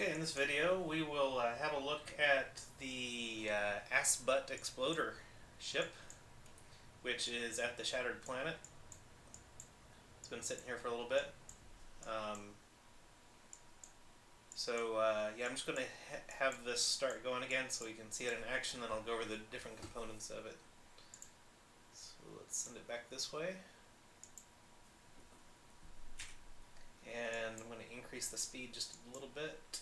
Okay, in this video we will have a look at the AssButt Exploder ship, which is at the Shattered Planet. It's been sitting here for a little bit. Um, yeah, I'm just going to have this start going again so we can see it in action, then I'll go over the different components of it. So let's send it back this way. And I'm going to increase the speed just a little bit.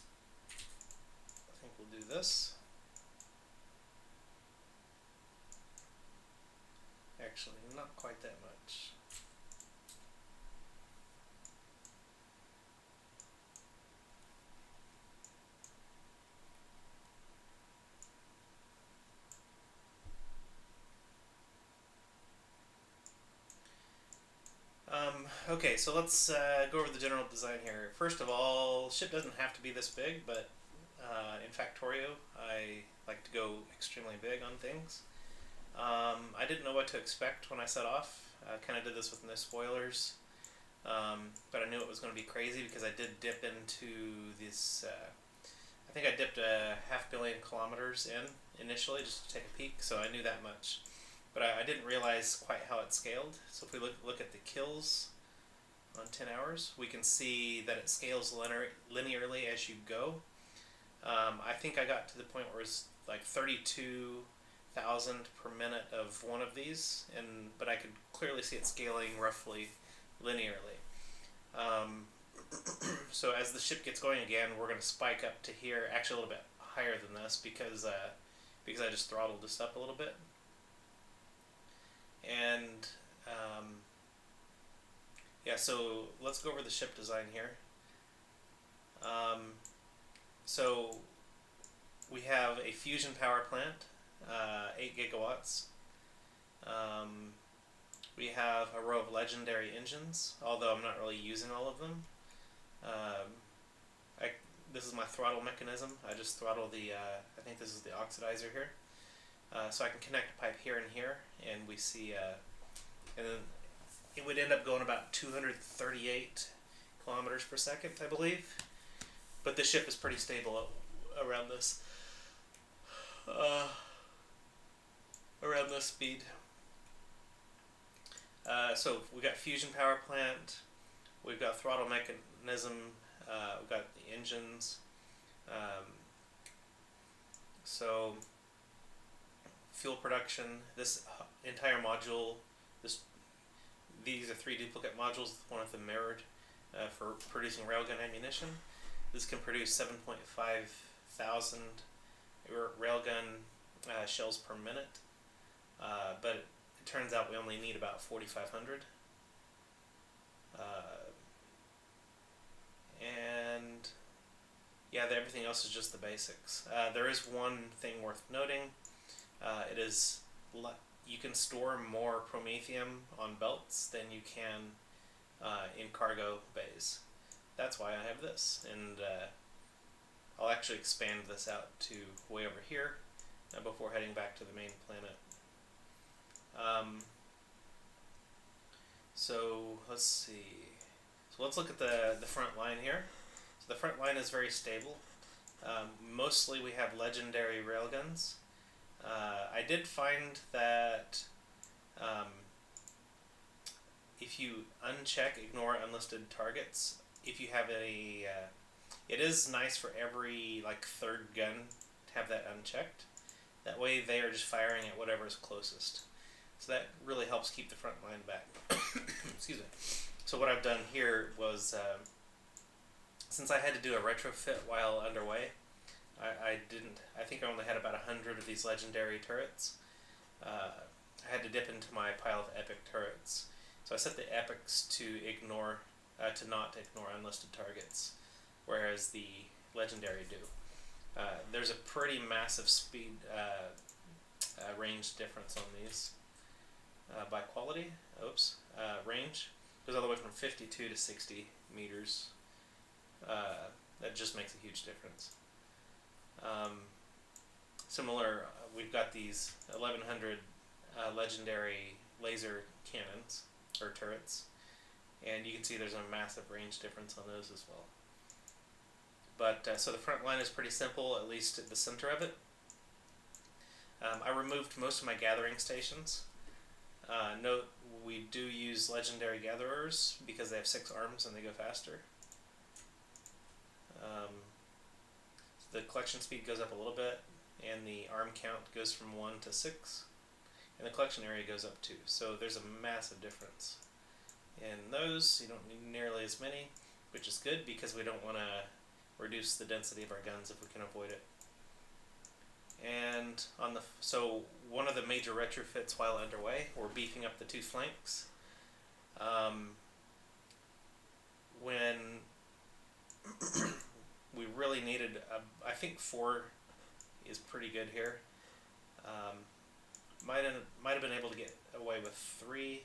I think we'll do this. Actually, not quite that much. Okay, so let's go over the general design here. First of all, ship doesn't have to be this big, but in Factorio, I like to go extremely big on things. I didn't know what to expect when I set off. I kind of did this with no spoilers, but I knew it was going to be crazy because I did dip into this. I think I dipped a 500 million kilometers in initially just to take a peek, so I knew that much. But I didn't realize quite how it scaled. So if we look at the kills on 10 hours, we can see that it scales linearly as you go. I think I got to the point where it's like 32,000 per minute of one of these, but I could clearly see it scaling roughly linearly. So as the ship gets going again, we're going to spike up to here, actually a little bit higher than this because I just throttled this up a little bit. And yeah, so let's go over the ship design here. So we have a fusion power plant, 8 gigawatts. We have a row of legendary engines, although I'm not really using all of them. This is my throttle mechanism. I just throttle the, I think this is the oxidizer here. So I can connect a pipe here and here, and we see, and then it would end up going about 238 kilometers per second, I believe. But the ship is pretty stable around this, speed. So we've got fusion power plant, we've got throttle mechanism, we've got the engines. So fuel production, this entire module, these are 3 duplicate modules, one of them mirrored for producing railgun ammunition. This can produce 7,500 railgun shells per minute, but it turns out we only need about 4,500. And yeah, everything else is just the basics. There is one thing worth noting. It is you can store more promethium on belts than you can in cargo bays. That's why I have this, and I'll actually expand this out to way over here before heading back to the main planet. So let's see. So let's look at the front line here. So the front line is very stable. Mostly we have legendary railguns. I did find that if you uncheck ignore unlisted targets, if you have it is nice for every third gun to have that unchecked. That way they are just firing at whatever is closest. So that really helps keep the front line back. Excuse me. So what I've done here was, since I had to do a retrofit while underway, I think I only had about 100 of these legendary turrets. I had to dip into my pile of epic turrets. So I set the epics to not ignore unlisted targets, whereas the legendary do. There's a pretty massive speed range difference on these by quality. Range goes all the way from 52 to 60 meters. That just makes a huge difference. Similar, we've got these 1100 legendary laser cannons, or turrets, and you can see there's a massive range difference on those as well. But so the front line is pretty simple, at least at the center of it. I removed most of my gathering stations. Note we do use legendary gatherers because they have 6 arms and they go faster. The collection speed goes up a little bit, and the arm count goes from 1 to 6, and the collection area goes up 2. So there's a massive difference. In those, you don't need nearly as many, which is good because we don't want to reduce the density of our guns if we can avoid it. And so one of the major retrofits while underway, we're beefing up the 2 flanks. When we really needed, I think 4 is pretty good here. Might have been able to get away with 3,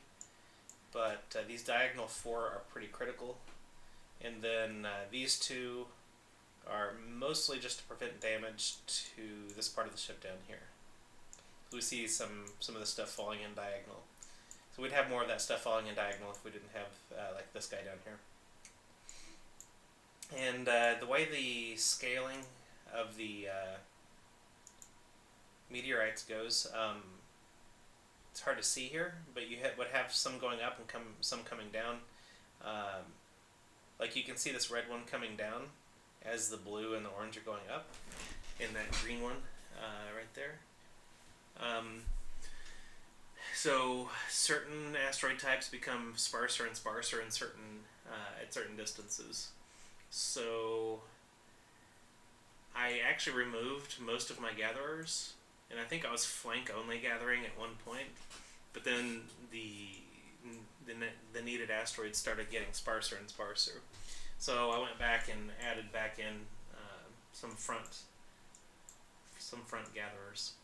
but these diagonal 4 are pretty critical. And then these 2 are mostly just to prevent damage to this part of the ship down here. We see some of the stuff falling in diagonal. So we'd have more of that stuff falling in diagonal if we didn't have like this guy down here. And the way the scaling of the meteorites goes, it's hard to see here, but you would have some going up and some coming down. Like you can see this red one coming down as the blue and the orange are going up, and that green one right there. So certain asteroid types become sparser and sparser in certain at certain distances. So I actually removed most of my gatherers, and I think I was flank only gathering at one point, but then the needed asteroids started getting sparser and sparser. So I went back and added back in some front gatherers,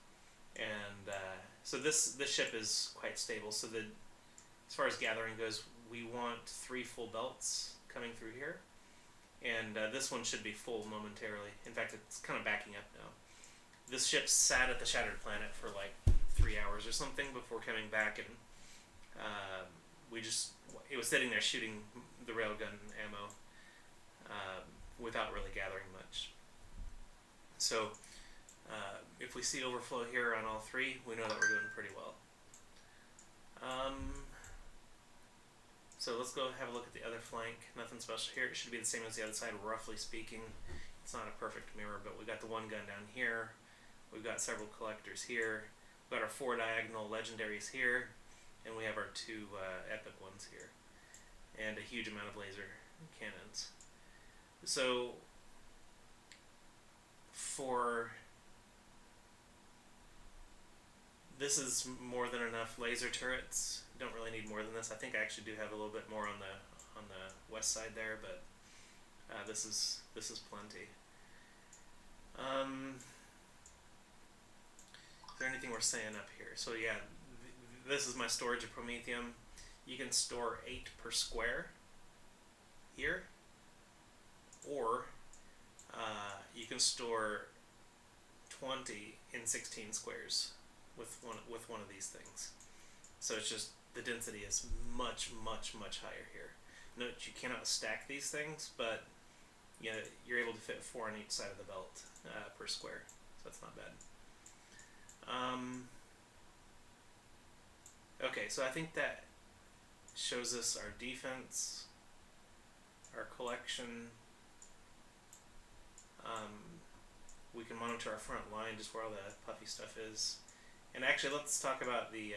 and so this ship is quite stable. So as far as gathering goes, we want 3 full belts coming through here, and this one should be full momentarily. In fact, it's kind of backing up now. This ship sat at the Shattered Planet for like 3 hours or something before coming back, and it was sitting there shooting the railgun ammo without really gathering much. So if we see overflow here on all 3, we know that we're doing pretty well. So let's go have a look at the other flank. Nothing special here. It should be the same as the other side, roughly speaking. It's not a perfect mirror, but we got the 1 gun down here. We've got several collectors here. We've got our 4 diagonal legendaries here, and we have our 2 epic ones here, and a huge amount of laser cannons. So this is more than enough laser turrets. Don't really need more than this. I think I actually do have a little bit more on the west side there, but this is plenty. Is there anything we're saying up here? So yeah, this is my storage of Promethium. You can store 8 per square here, or you can store 20 in 16 squares with one of these things. So it's just the density is much higher here. Note you cannot stack these things, but you're able to fit 4 on each side of the belt per square, so that's not bad. Okay, so I think that shows us our defense, our collection. We can monitor our front line, just where all the puffy stuff is. And actually, let's talk about a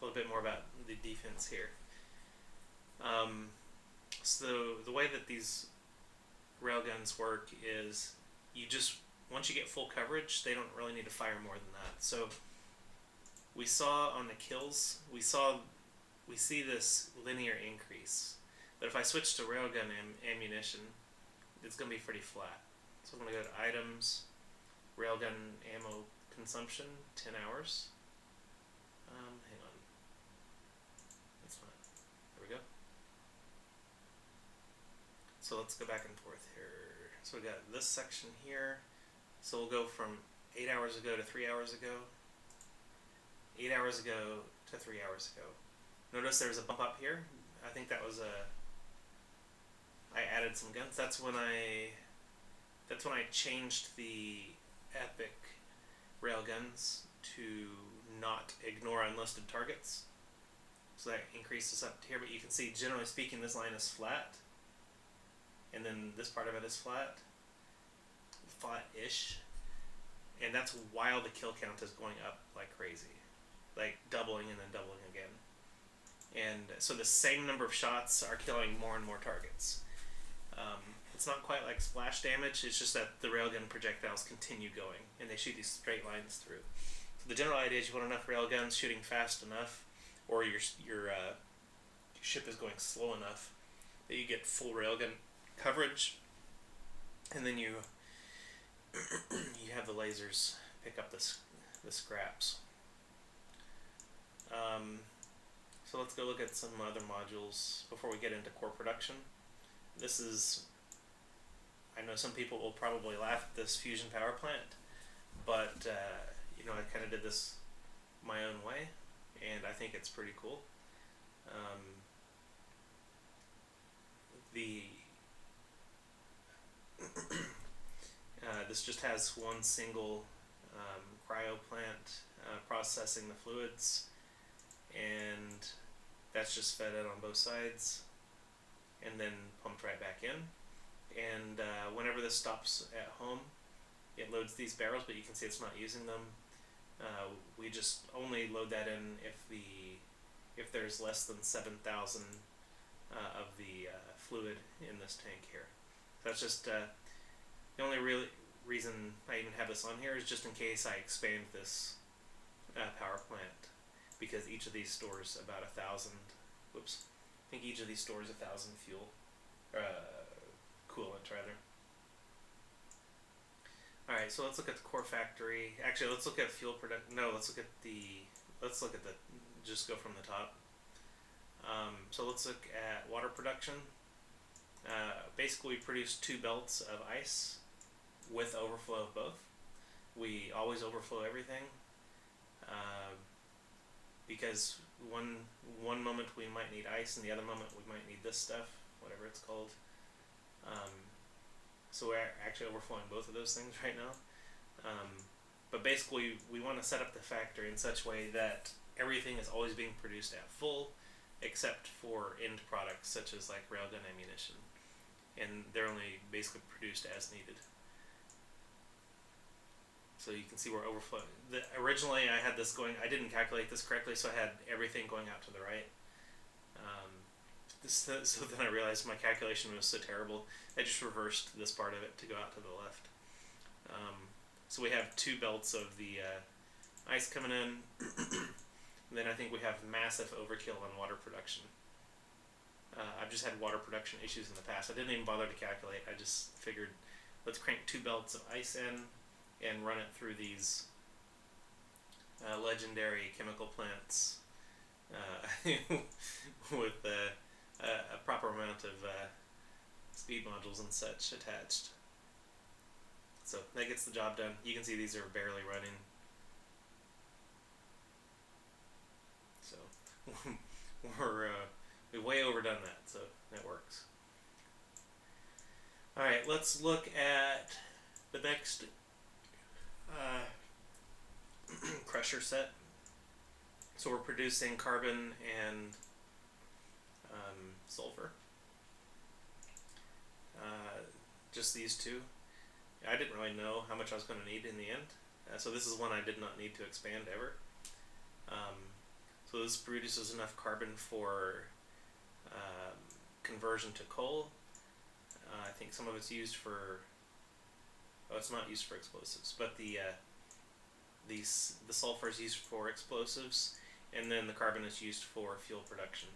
little bit more about the defense here. So the way that these railguns work is once you get full coverage, they don't really need to fire more than that. So we saw on the kills, we see this linear increase. But if I switch to railgun ammunition, it's going to be pretty flat. So I'm going to go to items, railgun ammo consumption, 10 hours. Hang on. That's not. There we go. So let's go back and forth here. So we got this section here. So we'll go from 8 hours ago to 3 hours ago. 8 hours ago to 3 hours ago. Notice there's a bump up here. I think that was I added some guns. That's when I That's when I changed the epic railguns to not ignore unlisted targets. So that increases up to here, but you can see, generally speaking, this line is flat, and then this part of it is flat-ish, and that's while the kill count is going up like crazy, like doubling and then doubling again. And so the same number of shots are killing more and more targets. It's not quite like splash damage, it's just that the railgun projectiles continue going, and they shoot these straight lines through. So the general idea is you want enough railguns shooting fast enough, or your ship is going slow enough that you get full railgun coverage, and then you you have the lasers pick up the scraps. So let's go look at some other modules before we get into core production. This is, I know some people will probably laugh at this fusion power plant, but you know, I kind of did this my own way, and I think it's pretty cool. This just has one single cryo plant processing the fluids, and that's just fed out on both sides and then pumped right back in. And whenever this stops at home, it loads these barrels, but you can see it's not using them. We just only load that in if there's less than 7,000 of the fluid in this tank here. That's just the only reason I even have this on here is just in case I expand this power plant, because each of these stores about 1,000. Whoops, I think each of these stores 1,000 fuel, coolant rather. All right, so let's look at the core factory. Actually, let's look at fuel product. No, let's look at the. Just go from the top. So let's look at water production. Basically, we produce 2 belts of ice with overflow of both. We always overflow everything because one moment we might need ice, and the other moment we might need this stuff, whatever it's called. So we're actually overflowing both of those things right now. But basically, we want to set up the factory in such a way that everything is always being produced at full, except for end products such as like railgun ammunition, and they're only basically produced as needed. So you can see we're overflowing. Originally I had this going, I didn't calculate this correctly, so I had everything going out to the right. So then I realized my calculation was so terrible, I just reversed this part of it to go out to the left. So we have 2 belts of the ice coming in, and then I think we have massive overkill on water production. I've just had water production issues in the past. I didn't even bother to calculate, I just figured let's crank 2 belts of ice in and run it through these legendary chemical plants with a proper amount of speed modules and such attached. So that gets the job done. You can see these are barely running. So we've way overdone that, so that works. Alright, let's look at the next crusher set. So we're producing carbon and sulfur. Just these 2. I didn't really know how much I was going to need in the end. So this is one I did not need to expand ever. So this produces enough carbon for conversion to coal. I think some of it's used for. Oh, it's not used for explosives, but the sulfur is used for explosives, and then the carbon is used for fuel production.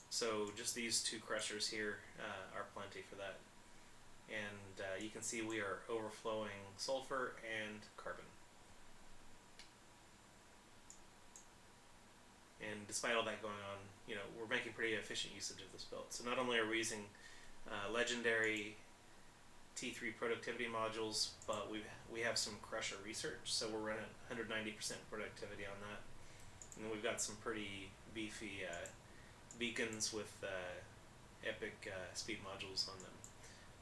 So just these 2 crushers here are plenty for that. And you can see we are overflowing sulfur and carbon. And despite all that going on, you know, we're making pretty efficient usage of this belt. So not only are we using legendary T3 productivity modules, but we have some crusher research, so we're running 190% productivity on that. And we've got some pretty beefy beacons with epic speed modules on them.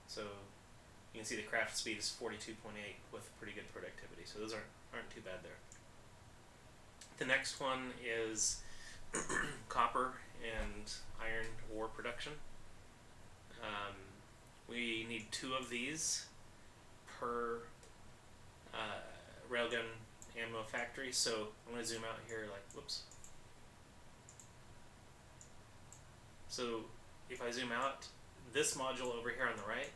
So You can see the craft speed is 42.8 with pretty good productivity, so those aren't too bad there. The next one is copper and iron ore production. We need 2 of these per railgun ammo factory. So I'm going to zoom out here, like, whoops. So if I zoom out, this module over here on the right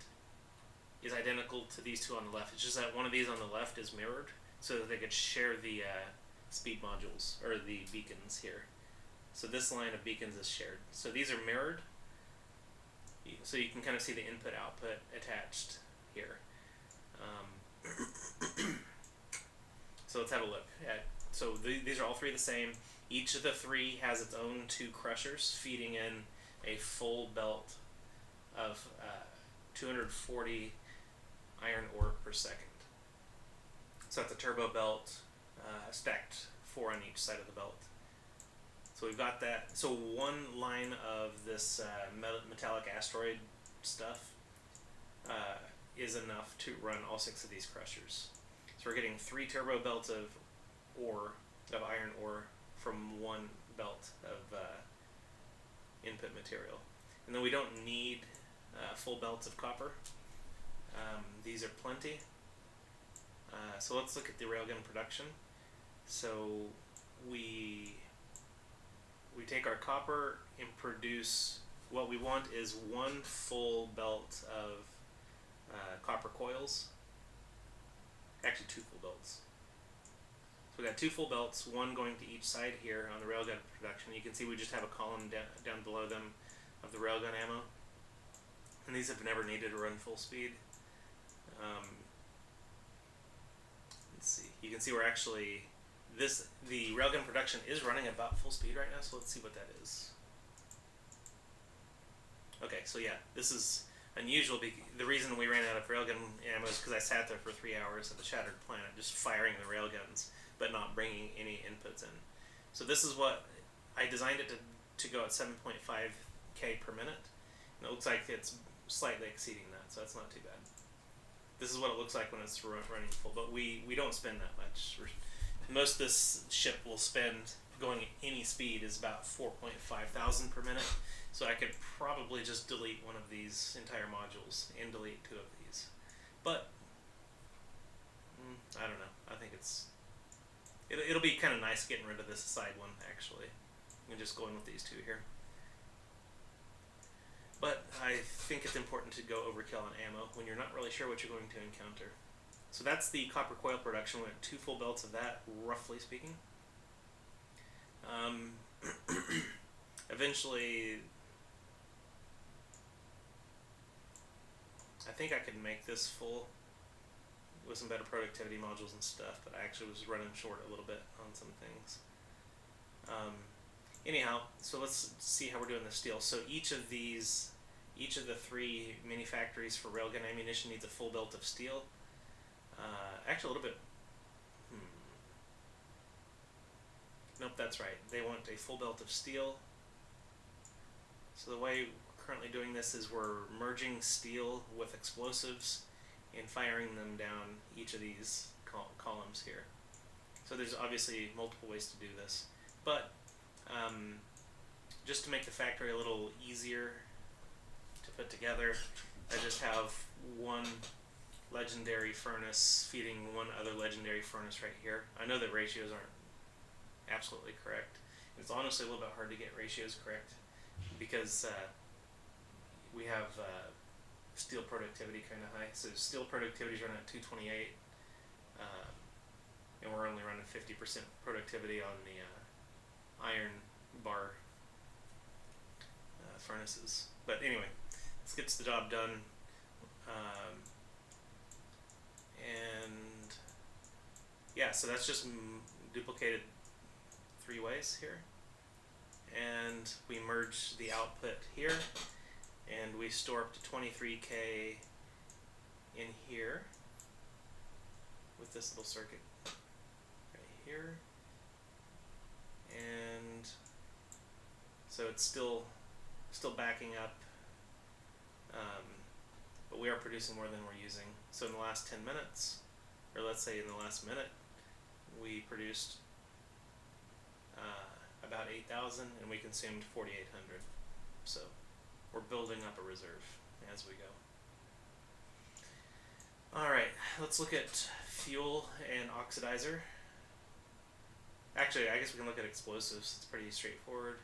is identical to these 2 on the left. It's just that one of these on the left is mirrored so that they could share the speed modules, or the beacons here. So this line of beacons is shared. So these are mirrored, so you can kind of see the input-output attached here. So let's have a look at, so these are all 3 the same. Each of the 3 has its own 2 crushers feeding in a full belt of 240 iron ore per second. So that's a turbo belt stacked 4 on each side of the belt. So we've got that. So one line of this metallic asteroid stuff is enough to run all 6 of these crushers. So we're getting 3 turbo belts of iron ore from 1 belt of input material. And then we don't need full belts of copper. These are plenty. So let's look at the railgun production. So we take our copper and produce, what we want is 1 full belt of copper coils. Actually 2 full belts. So we got 2 full belts, 1 going to each side here on the railgun production. You can see we just have a column down below them of the railgun ammo. And these have never needed to run full speed. Let's see. You can see we're actually, the railgun production is running about full speed right now, so let's see what that is. Okay, so yeah, this is unusual. The reason we ran out of railgun ammo is because I sat there for 3 hours at the Shattered Planet just firing the railguns, but not bringing any inputs in. So this is what, I designed it to go at 7.5K per minute, and it looks like it's slightly exceeding that, so that's not too bad. This is what it looks like when it's running full, but we don't spend that much. Most of this ship will spend, going any speed, is about 4,500 per minute. So I could probably just delete one of these entire modules and delete 2 of these. But I don't know. I think it'll be kind of nice getting rid of this side one, actually, and just going with these 2 here. But I think it's important to go overkill on ammo when you're not really sure what you're going to encounter. So that's the copper coil production. We have 2 full belts of that, roughly speaking. Eventually, I think I could make this full with some better productivity modules and stuff, but I actually was running short a little bit on some things. Anyhow, so let's see how we're doing the steel. So each of the 3 mini factories for railgun ammunition needs a full belt of steel. Actually, a little bit. Nope, that's right. They want a full belt of steel. So the way we're currently doing this is we're merging steel with explosives and firing them down each of these columns here. So there's obviously multiple ways to do this, but just to make the factory a little easier to put together, I just have 1 legendary furnace feeding 1 other legendary furnace right here. I know the ratios aren't absolutely correct. It's honestly a little bit hard to get ratios correct because we have steel productivity kind of high. So steel productivity is running at 228, and we're only running 50% productivity on the iron bar furnaces. But anyway, this gets the job done. And yeah, so that's just duplicated 3 ways here. And we merge the output here, and we store up to 23K in here with this little circuit right here. And so it's still backing up but we are producing more than we're using. So in the last 10 minutes, or let's say in the last minute, we produced about 8,000 and we consumed 4,800. So we're building up a reserve as we go. Alright, let's look at fuel and oxidizer. Actually, I guess we can look at explosives. It's pretty straightforward.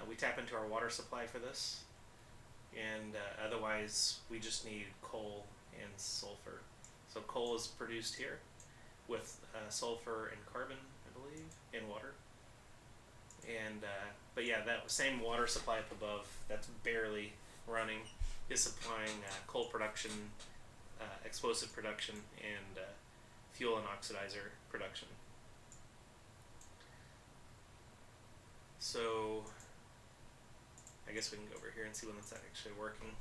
We tap into our water supply for this, and otherwise we just need coal and sulfur. So coal is produced here with sulfur and carbon, I believe, and water. And but yeah, that same water supply up above that's barely running is supplying coal production, explosive production, and fuel and oxidizer production. So I guess we can go over here and see when that's actually working.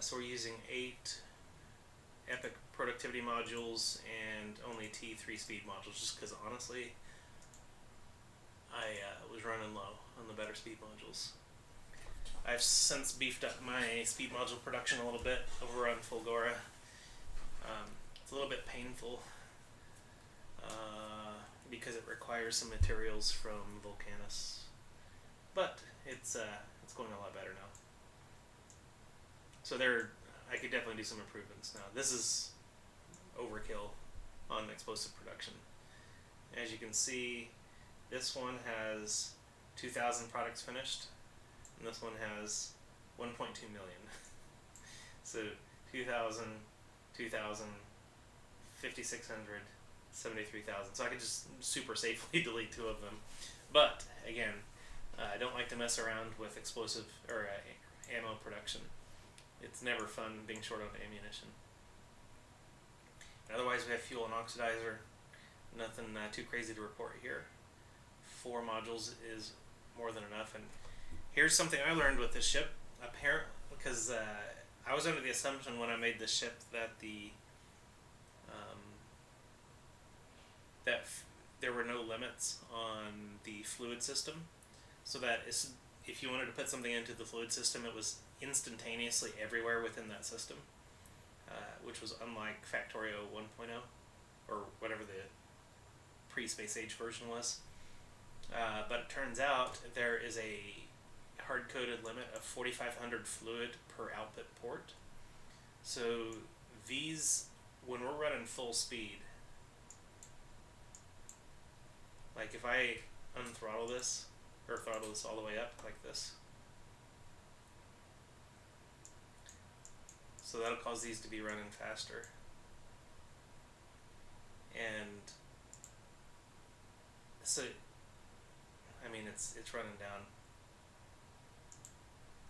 So we're using 8 Epic productivity modules and only T3 speed modules, just because honestly I was running low on the better speed modules. I've since beefed up my speed module production a little bit over on Fulgora. It's a little bit painful because it requires some materials from Vulcanus, but it's going a lot better now. So I could definitely do some improvements now. This is overkill on explosive production. As you can see, this one has 2,000 products finished, and this one has 1.2 million. So 2,000, 2,000, 5,600, 73,000. So I could just super safely delete 2 of them. But again, I don't like to mess around with explosive or ammo production. It's never fun being short on ammunition. Otherwise, we have fuel and oxidizer. Nothing too crazy to report here. 4 modules is more than enough. And here's something I learned with this ship. Apparently, because I was under the assumption when I made this ship that there were no limits on the fluid system, so that if you wanted to put something into the fluid system, it was instantaneously everywhere within that system, which was unlike Factorio 1.0 or whatever the pre-space age version was. But it turns out there is a hard-coded limit of 4,500 fluid per output port. So these, when we're running full speed, like if I unthrottle this, or throttle this all the way up like this, so that'll cause these to be running faster. And so, I mean, it's running down.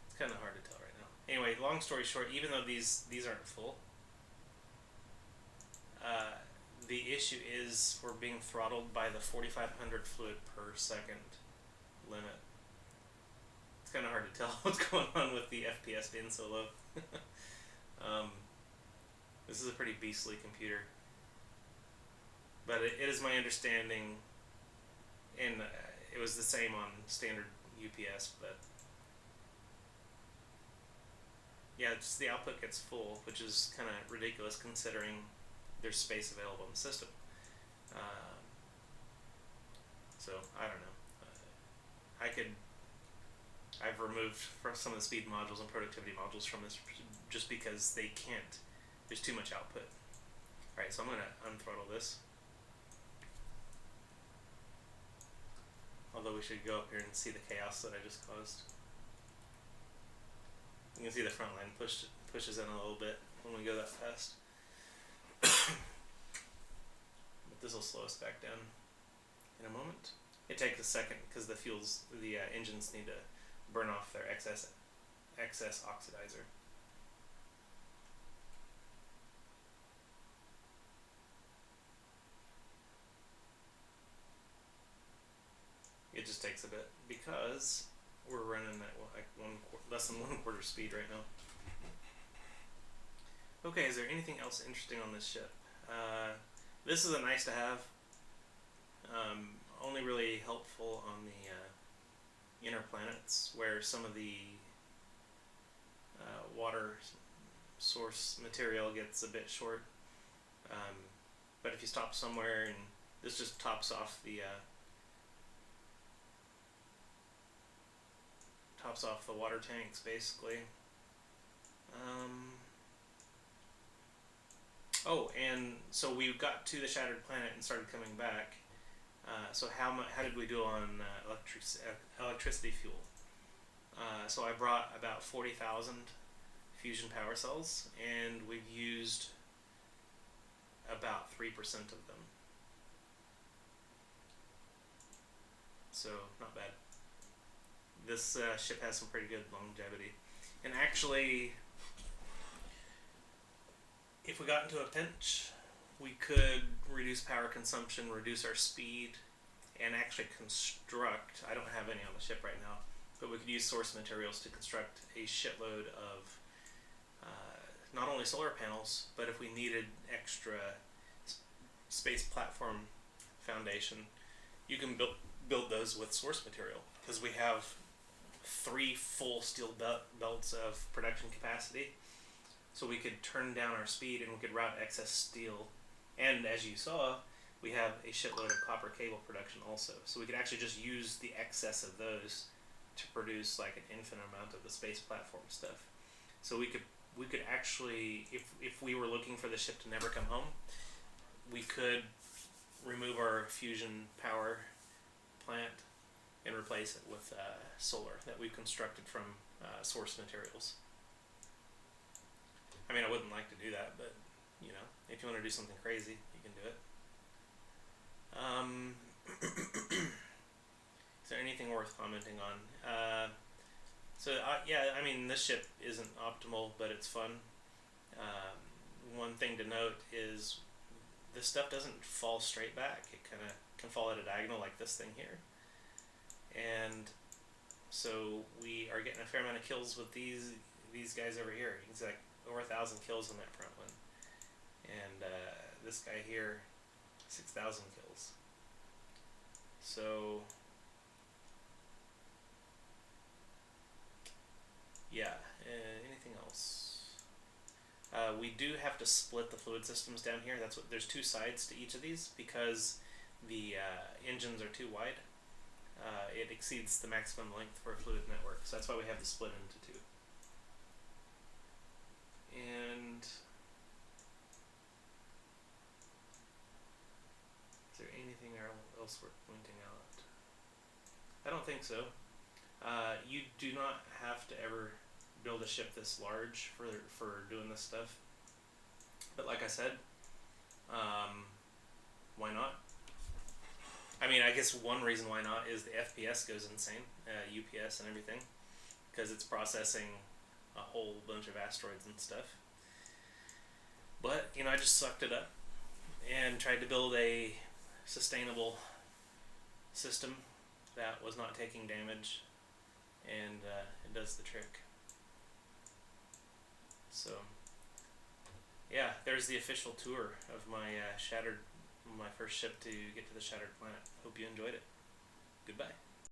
It's kind of hard to tell right now. Anyway, long story short, even though these aren't full, the issue is we're being throttled by the 4,500 fluid per second limit. It's kind of hard to tell what's going on with the FPS being so low. This is a pretty beastly computer. But it is my understanding, and it was the same on standard UPS, but yeah, just the output gets full, which is kind of ridiculous considering there's space available in the system. So I don't know. I've removed some of the speed modules and productivity modules from this just because they can't. There's too much output. All right, so I'm gonna unthrottle this. Although we should go up here and see the chaos that I just caused. You can see the front line pushes in a little bit when we go that fast. But this will slow us back down in a moment. It takes a second because the engines need to burn off their excess oxidizer. It just takes a bit because we're running at like less than 1/4 speed right now. Okay, is there anything else interesting on this ship? This is a nice to have. Only really helpful on the inner planets where some of the water source material gets a bit short. But if you stop somewhere, and this just tops off the water tanks basically. Oh, and so we got to the shattered planet and started coming back. So how did we do on electricity fuel? So I brought about 40,000 fusion power cells, and we've used about 3% of them. So not bad. This ship has some pretty good longevity. And actually, if we got into a pinch, we could reduce power consumption, reduce our speed, and actually construct, I don't have any on the ship right now, but we could use source materials to construct a shitload of not only solar panels, but if we needed extra space platform foundation, you can build those with source material, because we have 3 full steel belts of production capacity. So we could turn down our speed and we could route excess steel. And as you saw, we have a shitload of copper cable production also. So we could actually just use the excess of those to produce like an infinite amount of the space platform stuff. So we could actually, if we were looking for the ship to never come home, we could remove our fusion power plant and replace it with solar that we've constructed from source materials. I mean, I wouldn't like to do that, but you know, if you want to do something crazy, you can do it. Is there anything worth commenting on? Yeah, I mean, this ship isn't optimal, but it's fun. One thing to note is this stuff doesn't fall straight back. It kind of can fall at a diagonal like this thing here. And so we are getting a fair amount of kills with these guys over here. He's like over 1,000 kills on that front one. And this guy here, 6,000 kills. So yeah, anything else? We do have to split the fluid systems down here. There's 2 sides to each of these because the engines are too wide. It exceeds the maximum length for a fluid network, so that's why we have to split into 2. And is there anything else worth pointing out? I don't think so. You do not have to ever build a ship this large for doing this stuff. But like I said, why not? I mean, I guess one reason why not is the FPS goes insane, UPS and everything, because it's processing a whole bunch of asteroids and stuff. But, you know, I just sucked it up and tried to build a sustainable system that was not taking damage, and it does the trick. So yeah, there's the official tour of my my first ship to get to the shattered planet. Hope you enjoyed it. Goodbye.